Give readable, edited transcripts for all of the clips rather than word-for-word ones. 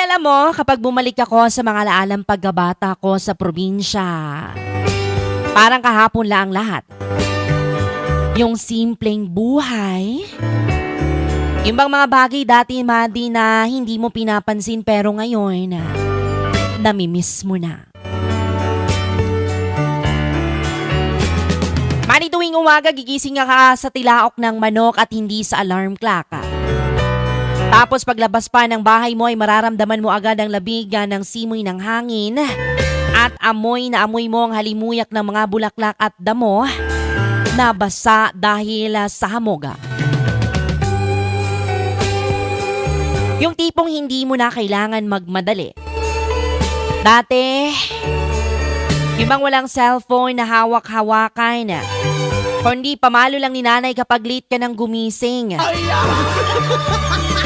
alam mo, kapag bumalik ako sa mga laalang pagkabata ko sa probinsya, parang kahapon lang ang lahat. Yung simpleng buhay, yung bang mga bagay dati, Madi, na hindi mo pinapansin pero ngayon, namimiss mo na. Madi, tuwing umaga, gigising ka sa tilaok ng manok at hindi sa alarm clock. Tapos paglabas pa ng bahay mo ay mararamdaman mo agad ang labig ng simoy ng hangin at amoy na amoy mo ang halimuyak ng mga bulaklak at damo na basa dahil sa hamog. Yung tipong hindi mo na kailangan magmadali. Dati, yung bang walang cellphone na hawak-hawakan, kundi pamalo lang ni nanay kapag late ka nang gumising.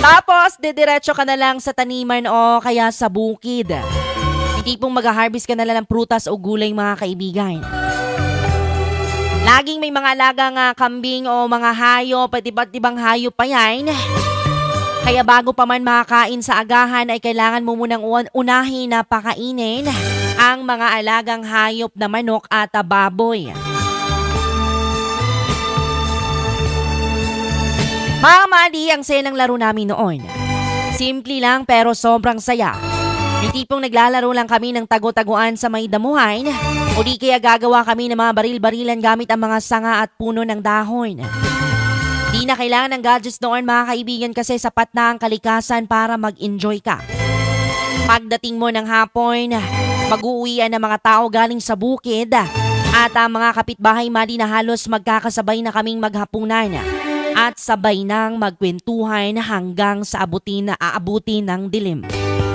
Tapos, didiretso ka na lang sa taniman o kaya sa bukid. Yung tipong mag-harvest ka na lang ng prutas o gulay, mga kaibigan. Laging may mga alagang kambing o mga hayop, pati iba't ibang hayop pa yan. Kaya bago pa man makakain sa agahan ay kailangan mo munang unahin na pakainin ang mga alagang hayop na manok at baboy. Mga Madi, ang saya ng laro namin noon. Simple lang pero sobrang saya. Yung tipong naglalaro lang kami ng tago-taguan sa may damuhan o di kaya gagawa kami ng mga baril-barilan gamit ang mga sanga at puno ng dahon. Di na kailangan ng gadgets noon, mga kaibigan, kasi sapat na ang kalikasan para mag-enjoy ka. Pagdating mo ng hapon, mag-uuwian ng mga tao galing sa bukid at ang mga kapitbahay, Madi, na halos magkakasabay na kaming maghapunan at sabay nang magkwentuhan hanggang sa aabutin ng dilim.